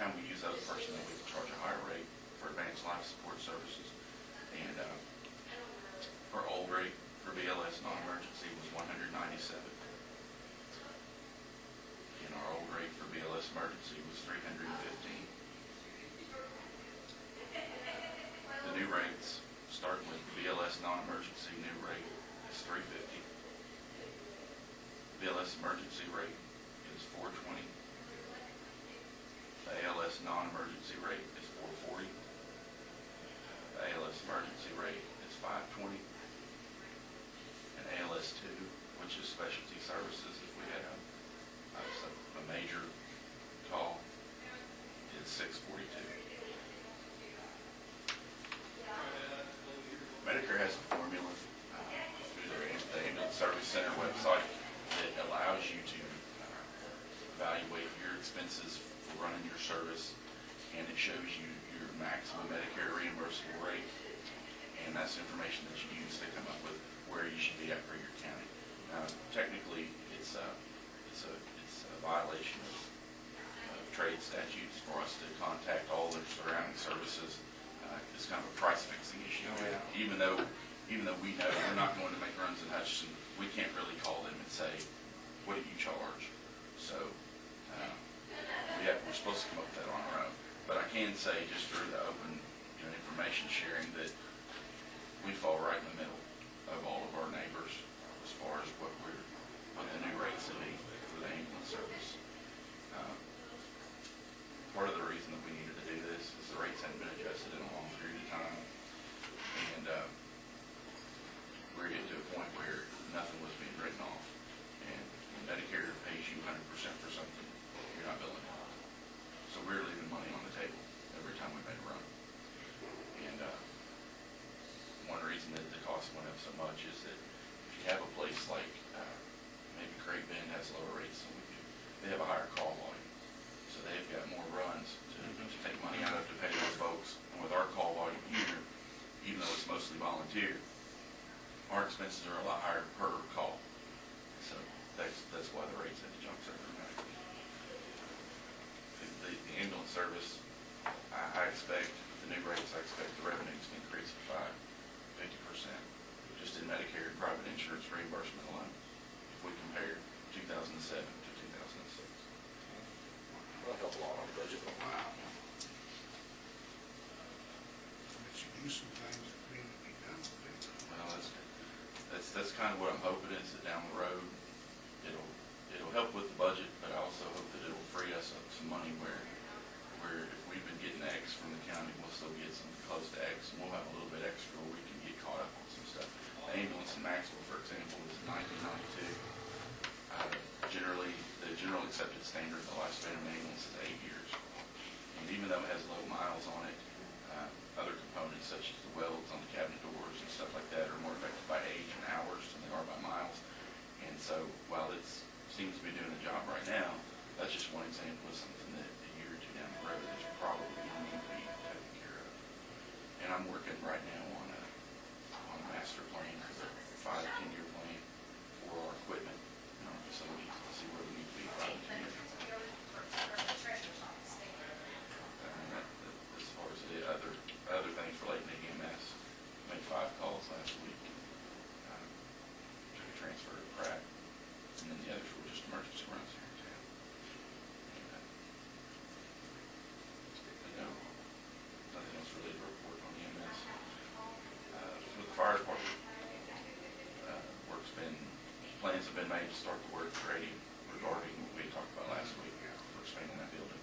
time we use those personnel, we charge a higher rate for advanced life support services. And our old rate for BLS non-emergency was $197. And our old rate for BLS emergency was $315. The new rates, starting with the BLS non-emergency new rate, is $350. BLS emergency rate is $420. The ALS non-emergency rate is $440. The ALS emergency rate is $520. And ALS 2, which is specialty services, if we have a major call, is $642. Medicare has a formula through the Ambulance Service Center website that allows you to evaluate your expenses for running your service, and it shows you your maximum Medicare reimbursable rate, and that's information that you use to come up with where you should be at for your county. Technically, it's a violation of trade statutes for us to contact all the surrounding services. It's kind of a price fixing issue. Oh, yeah. Even though we know we're not going to make runs in Hutchinson, we can't really call them and say, what do you charge? So we're supposed to come up with that on our own. But I can say, just through the open information sharing, that we fall right in the middle of all of our neighbors as far as what the new rates will be for the ambulance service. Part of the reason that we needed to do this is the rates hadn't been adjusted in a long period of time, and we're getting to a point where nothing was being written off, and Medicare pays you 100% for something you're not billing for. So we're leaving money on the table every time we make a run. And one reason that the cost went up so much is that if you have a place like maybe Craig Bend has lower rates than we do, they have a higher call volume. So they've got more runs to take money out of to pay those folks. And with our call volume here, even though it's mostly volunteer, our expenses are a lot higher per call. So that's why the rates had to jump so dramatically. The ambulance service, I expect the new rates, I expect the revenues to increase by 50% just in Medicare and private insurance reimbursement alone if we compare 2007 to 2006. That'll help a lot on the budget. Wow. But you do some things that need to be done. Well, that's kind of what I'm hoping is that down the road it'll help with the budget, but I also hope that it'll free us up some money where if we've been getting X from the county, we'll still get some close to X, and we'll have a little bit extra where we can get caught up on some stuff. The ambulance in Maxwell, for example, is 1992. The general accepted standard of the lifespan of an ambulance is 8 years. And even though it has low miles on it, other components such as the welds on the cabinet doors and stuff like that are more affected by age and hours than they are by miles. And so while it seems to be doing the job right now, that's just one example of something that a year or two down the road is probably going to need to be taken care of. And I'm working right now on a master plan, or a 5 to 10 year plan for our equipment and our facilities to see where we need to be 5 to 10 years. As far as the other things relating to EMS, made 5 calls last week. Took a transfer to Pratt, and then the others were just emergency runs here in town. And, nothing else really to report on EMS. With the fire department, plans have been made to start the work trading regarding what we talked about last week for expanding that building.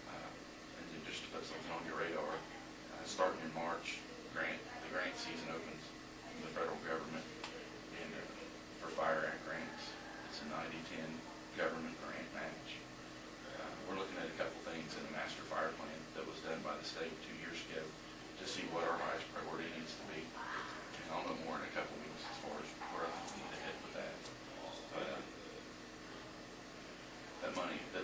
And then just to put something on your radar, starting in March, the grant season opens in the federal government, and for Fire Act grants, it's a 90-10 government grant match. We're looking at a couple things in the master fire plan that was done by the state 2 years ago to see what our highest priority needs to be. And I'll know more in a couple weeks as far as where I need to head with that. But that money, the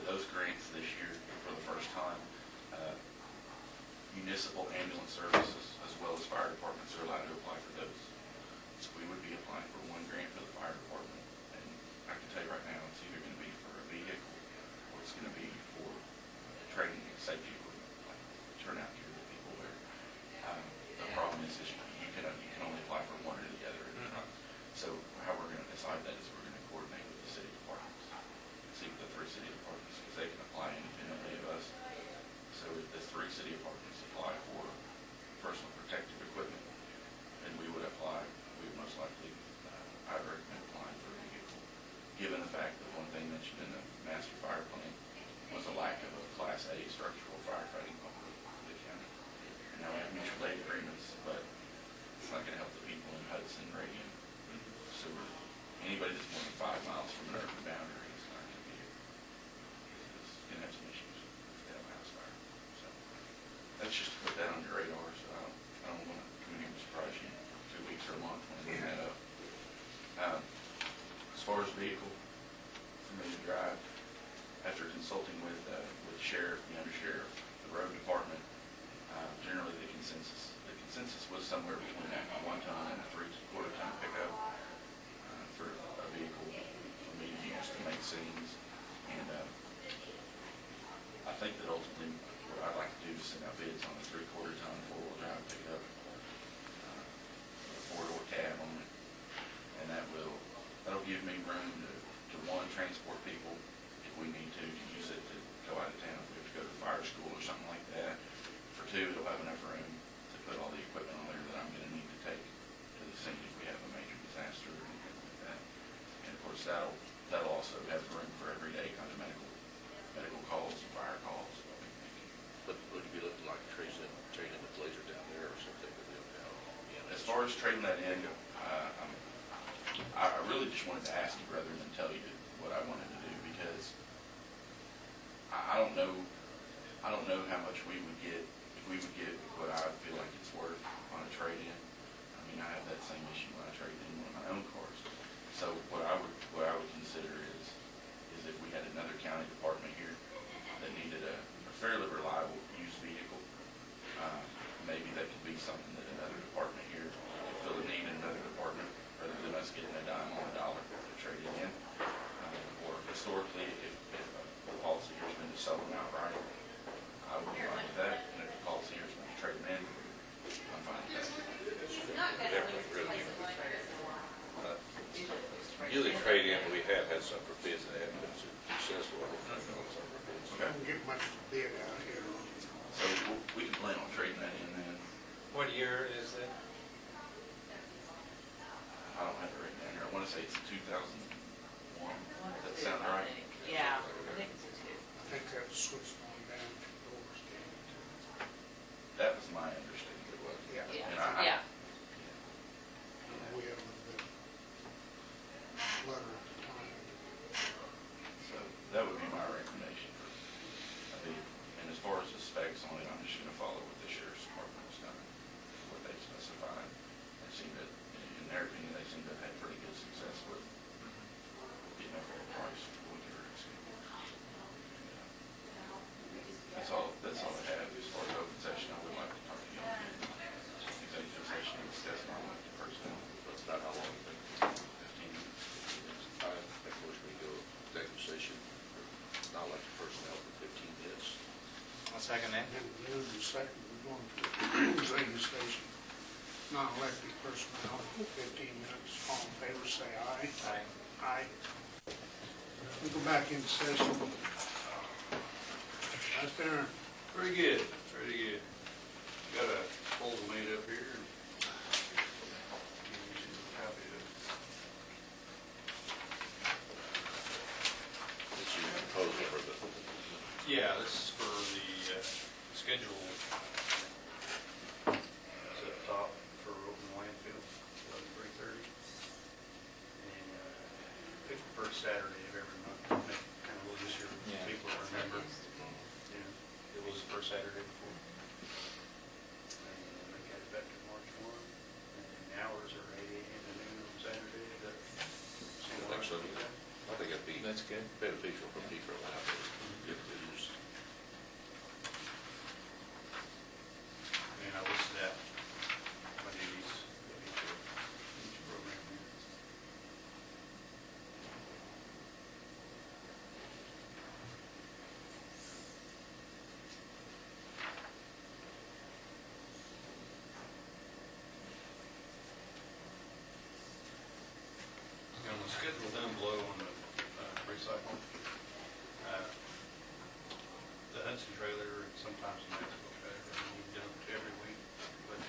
structural firefighting over the county. And now we have mutual aid agreements, but it's not gonna help the people in Hudson, Reagan, Seward. Anybody that's more than 5 miles from an urban boundary is not gonna be here. It's gonna have some issues if they have a house fire. So that's just to put that on your radar, so I don't wanna come in here and surprise you 2 weeks or a month when I bring that up. As far as vehicle, for me to drive, after consulting with the sheriff, the undersheriff, the road department, generally the consensus was somewhere between a 1 ton and a 3/4 ton pickup for a vehicle for me to use to make scenes. And I think that ultimately what I'd like to do is send out bids on a 3/4 ton 4-wheel drive pickup, with a 4-door cab on it, and that'll give me room to one, transport people if we need to use it to go out of town, if we have to go to the fire school or something like that. For 2, it'll have enough room to put all the equipment on there that I'm gonna need to take to the scene if we have a major disaster or anything like that. And of course, that'll also have room for everyday kind of medical calls and fire calls. But would you be looking like trading the Blazer down there or something? As far as trading that in, I really just wanted to ask you rather than tell you what I wanted to do, because I don't know how much we would get if we would get what I feel like it's worth on a trade-in. I mean, I have that same issue when I trade in one of my own cars. So what I would consider is if we had another county department here that needed a fairly reliable used vehicle, maybe that could be something that another department here could feel the need in another department, rather than us getting a dime on the dollar to trade it in. Or historically, if the policy here has been to sell them outright, I would be fine with that. And if the policy here has been to trade them in, I'm fine with that. Usually trade-in, we have had some for bids that haven't been successful. I don't get much to bid out here. So we can plan on trading that in then. What year is it? I don't have it written down here. I want to say it's 2001. Does that sound right? Yeah, I think so too. I think that switched on down to doors. That was my understanding it was. Yeah. And Yeah. We had a little bit of flutter at the time. So that would be my recommendation for a vehicle. And as far as the specs on it, I'm just going to follow what the sheriff's department has done, what they specified. They seem to, in their opinion, they seem to have had pretty good success with getting a fair price for what they're asking. That's all I have. As far as open session, I would like to talk to you on executive session and discuss my elected personnel. That's not how long. 15 minutes. I think we go executive session, not like the personnel for 15 minutes. I'll second that. And then moved and second, we're going to executive station. Non-elected personnel, 15 minutes. All in favor, say aye. Aye. Aye. We go back into session. How's Darren? Pretty good, pretty good. Got a folder made up here. And give you a copy of it. It's your proposal for the, Yeah, this is for the schedule. It's up top for open landfill, 3:30. And pick the first Saturday of every month. Kind of what this year people remember. Yeah, it was the first Saturday before. And they got it back to March 1. And the hours are 8 a.m. to noon on Saturday. Is that seem all right so, with you? I think that'd be That's good. beneficial for people out there. Good news. And I listed out my duties of each program here. On the schedule down below on the recycle, the Hudson trailer and sometimes the Maxwell trailer, we dump every week. But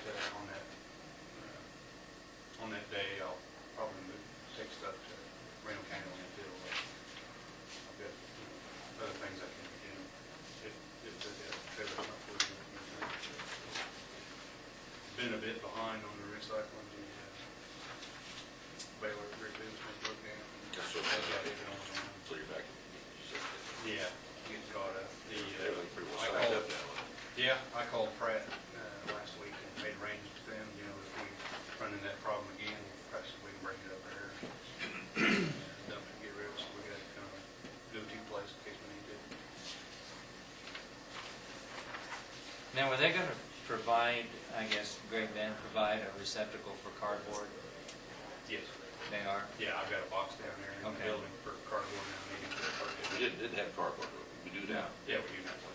on that day, I'll probably take stuff to Randall County landfill. I've got other things I can do if they're Yeah, I called Pratt last week and made arrangements with them, you know, if we run into that problem again, perhaps we can bring it up there. Dump it, get rid of it, so we got kind of go-to place in case we need to. Now, were they gonna provide, I guess, Greg Van provide a receptacle for cardboard? Yes. They are? Yeah, I've got a box down there in the Okay. building for cardboard and I need to put We cardboard. didn't have cardboard, but we do now. Yeah, we do have one.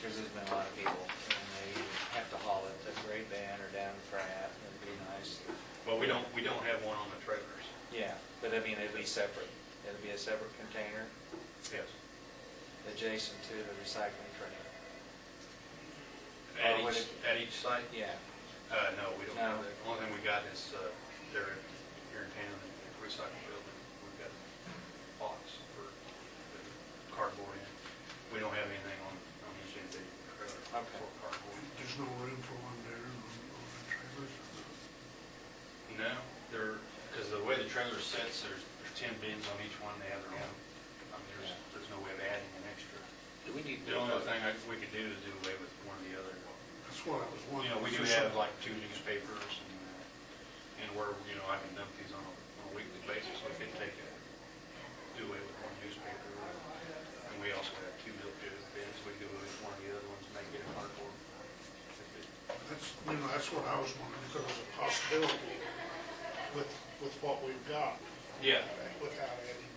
Because there's been a lot of people, and they have to haul it to Great Van or down to Pratt, it'd be nice. But we don't have one on the trailers. Yeah, but I mean, it'd be separate. It'd be a separate container Yes. adjacent to the recycling train. At Or would each, it- at each site? Yeah, No, we don't No. have that. The only thing we got is, there here in town, in the recycle building, we've got a box for the cardboard in. We don't have anything on each individual trailer Okay. for cardboard. There's no room for one there on the trailers. No, because the way the trailer sits, there's 10 bins on each one, they have their own. I mean, there's no way of adding an extra. Do we need? The only other thing we could do is do away with one or the other. That's what I was You wondering. know, we do have like 2 newspapers and where, you know, I can dump these on a weekly basis, we could do away with one newspaper. And we also have 2 milk bins, we do away with one of the other ones, make it a cardboard. That's what I was wondering, because there's a possibility with what we've got, Yeah, without adding.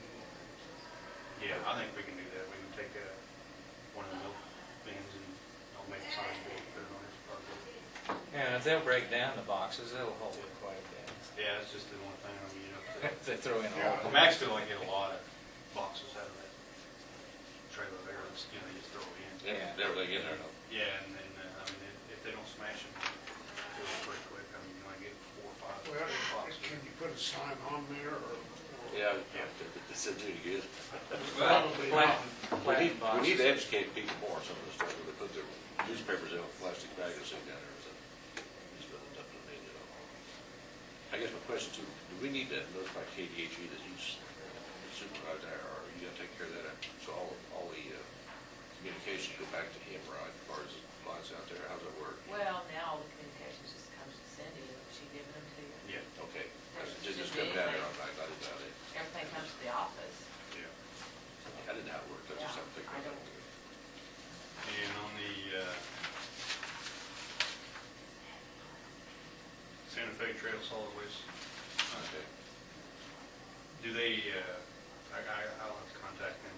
yeah, I think we can do that, we can take one of the milk bins and I'll make a sign, put it on his cardboard. and if they'll break down the boxes, it'll hold it quite a bit. Yeah, it's just the one thing, I mean, you know, If they throw in Yeah. all. Maxville, I get a lot of boxes out of that trailer there, it's, you know, you just throw it in. Yeah. Never they get there, no. Yeah, and then, I mean, if they don't smash them, it'll break quick, I mean, you might get 4 or 5 Well, boxes. can you put a sign on there, or? Yeah, it's a duty good. Probably not. We need to educate people more on some of this stuff, where they put their newspapers in a plastic bag and sit down there, so. Just put it up to me, you know. I guess my question too, do we need to notify KDHE that you supervise that, or are you gonna take care of that? So all the communication go back to him, right, as far as the lines out there, how's that work? Well, now the communications just comes to Cindy, and she giving them to you. Yeah, Okay, they just come down there, I didn't know that. Everything comes to the office. yeah. I didn't know how it worked, I just Yeah, haven't figured I it out. don't- And on the Santa Fe Trail Solid Waste, Okay. do they, I'll have to contact them.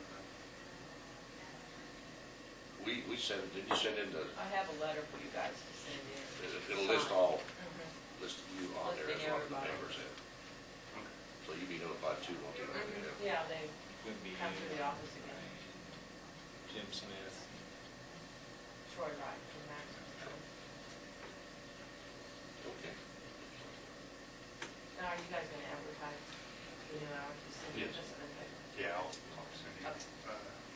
We sent, did you send in the, I have a letter for you guys to send in. it'll list all, Mhm. list you on there as Listing long as the everybody. papers in. So you'd be notified too, won't you? Mhm. Yeah, they Would be come to the office again. Jim Smith. Troy Wright from Maxwell. Okay. Now, are you guys gonna advertise the new hours to Cindy? Yes. Just in the paper? Yeah, I'll talk to Cindy Okay.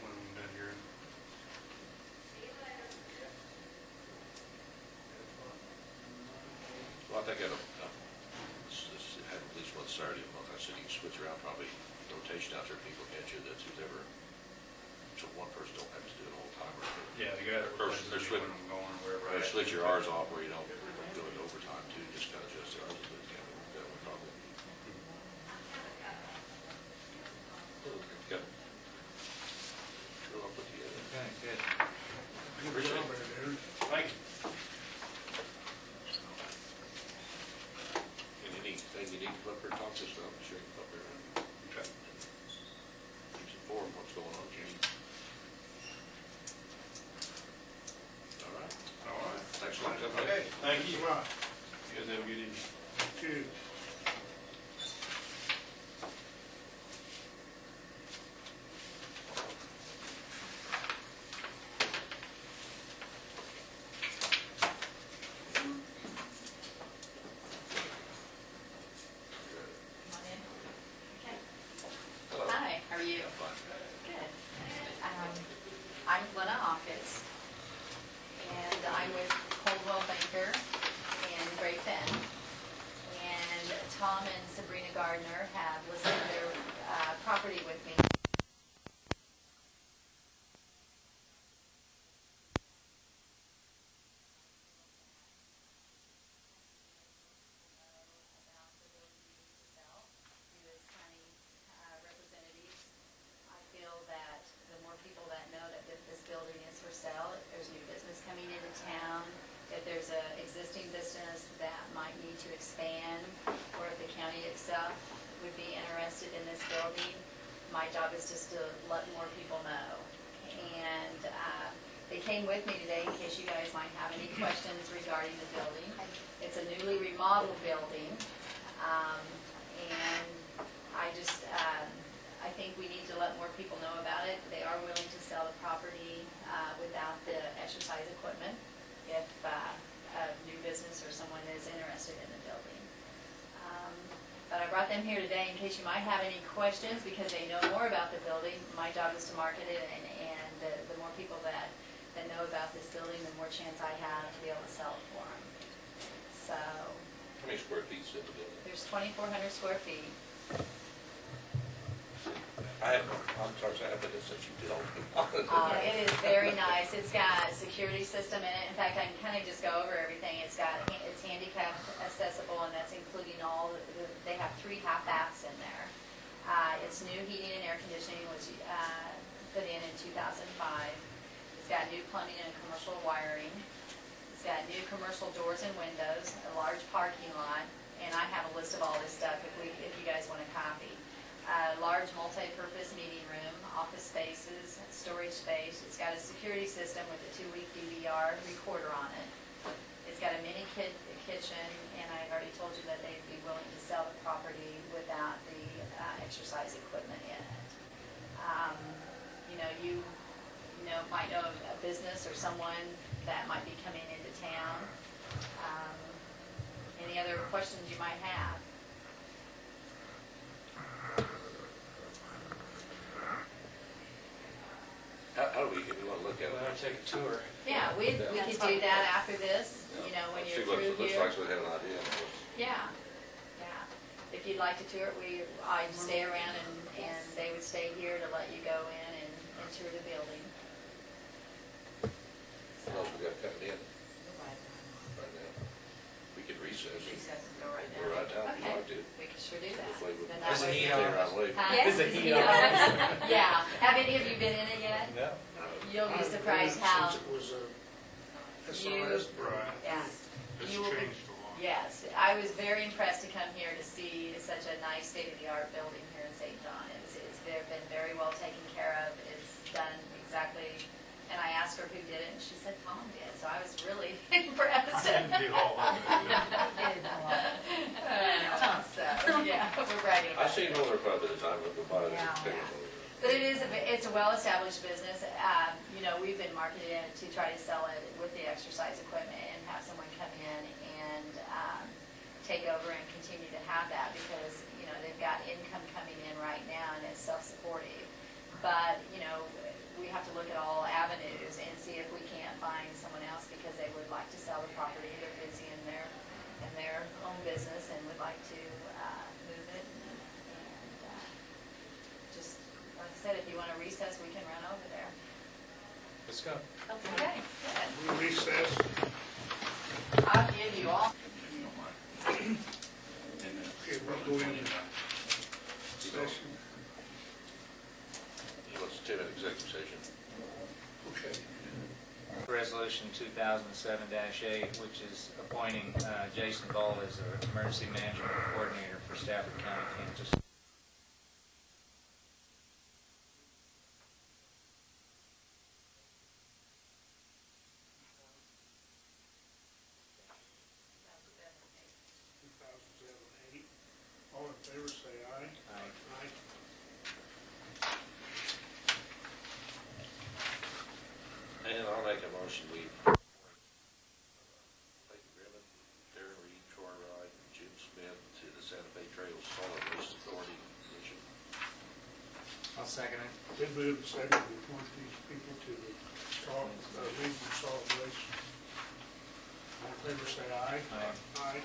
when I'm done here. Well, I think have at least one Saturday a month, I said you can switch around probably rotation out there, people catch you, that's who's ever, so one person don't have to do it all the time. Yeah, the guy that Or replaces they're me switch- when I'm going or wherever. Or switch your hours off where you don't go into overtime too, just kind of adjust the hours a bit, kind of, that would probably. Good. Sure, I'll put together. Okay, good. Good job there, Darren. Thank you. And anything you need to come up here and talk to us about, sure you can come up here and Okay. keep us informed what's going on, Jimmy. All right, All right. thanks a lot. Okay, thank you. Right, You guys have a good evening. good. Come on in. Okay. Hello. Hi, how are you? Fine. Good. I'm Glenna Hawkins, and I'm with Coldwell Banker and Great Bend. And Tom and Sabrina Gardner have listed their property with me. existing business that might need to expand, or if the county itself would be interested in this building, my job is just to let more people know. And they came with me today in case you guys might have any questions regarding the building. It's a newly remodeled building, and I think we need to let more people know about it. They are willing to sell the property without the exercise equipment if a new business or someone is interested in the building. But I brought them here today in case you might have any questions, because they know more about the building. My job is to market it, and the more people that know about this building, the more chance I have to be able to sell it for them. So How many square feet is in the building? there's 2,400 square feet. I'm sorry, I haven't been since you did all the. It is very nice. It's got a security system in it. In fact, I can kind of just go over everything. It's handicap accessible, and that's including they have 3 half baths in there. It's new heating and air conditioning was put in 2005. It's got new plumbing and commercial wiring. It's got new commercial doors and windows, a large parking lot, and I have a list of all this stuff if you guys want a copy. Large multi-purpose meeting room, office spaces, storage space. It's got a security system with a 2-week DVR recorder on it. It's got a mini kitchen, and I've already told you that they'd be willing to sell the property without the exercise equipment in it. You might know of a business or someone that might be coming into town. Any other questions you might have? How do we want to look at Well, it? take a tour. Yeah, we could do that after this, when you're through Looks here. like we have an idea. Yeah. If you'd like to tour it, I'd stay around and they would stay here to let you go in and tour the building. What else we got coming in right now? We could recess. Recess and go right Go right now. down if you Okay. like to. We can sure do that. This way we Then can that Is it way- heat stay on? around late. Huh? Is it heat on? Yeah. Have any of you been in it yet? No. You'll be I've surprised been how, Since it was a You- SRS brand. yeah. It's You will be- changed a lot. Yes, I was very impressed to come here to see such a nice state-of-the-art building here in St. John. It's been very well taken care of. It's done exactly, and I asked her who did it, and she said Tom did, so I was really impressed. I didn't do all of it. So, yeah, we're bragging about I've it. seen over quite a bit of time, but the bottom is taking But it's a well-established business. We've been marketing it to try to sell it with the exercise equipment and have someone come in and take over and continue to have that, because, they've got income coming in right now and it's self-supportive. But, we have to look at all avenues and see if we can't find someone else, because they would like to sell the property. They're busy in their own business and would like to move it. And just, like I said, if you want to recess, we can run over there. Let's go. Okay, good. We recessed. I'll give you all. If you don't mind. 10 minutes. Okay, we'll go into session. Let's take an executive session. Okay. Resolution 2007-8, which is appointing Jason Ball as our emergency management coordinator for Stafford County, Kansas. All in favor, say aye. Aye. Aye. And I'll make a motion, we Clayton Grimmett, Darren Reed, Troy Wright, and Jim Smith to the Santa Fe Trails Solid Waste Authority Commission. I'll second it. Been moved and seconded to appoint these people to the Regional Solid Waste. All in favor, say aye. Aye. Aye.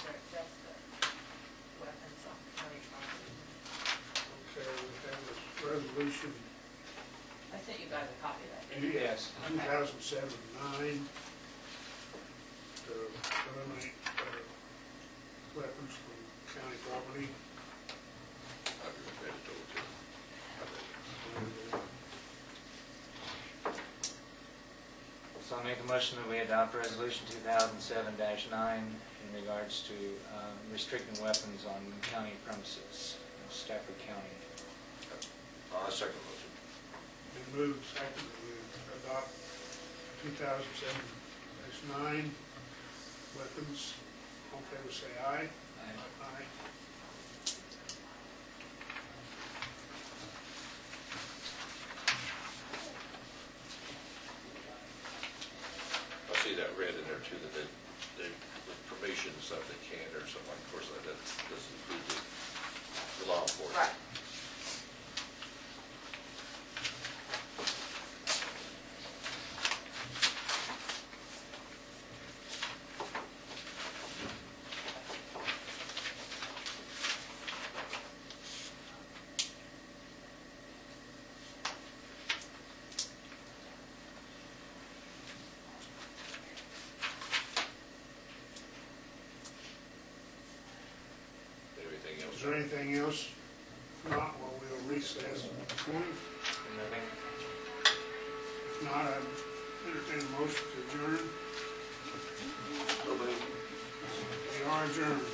That's the weapons on county property. Okay, we have this resolution I sent you guys a copy of that. Yes. 2007-9 to eliminate weapons from county property. I've read it over too. So I'll make a motion that we adopt resolution 2007-9 in regards to restricting weapons on county premises in Stafford County. I second the motion. Been moved second that we adopt 2007-9 weapons. All in favor say aye. Aye. I see that red in there too, that they, with permission and stuff, they can or something, like, of course, that doesn't include the law enforcement. Right. Anything else? Is there anything else? If not, well, we'll recess. Nothing? If not, I'd entertain a motion to adjourn. So moved. We are adjourned.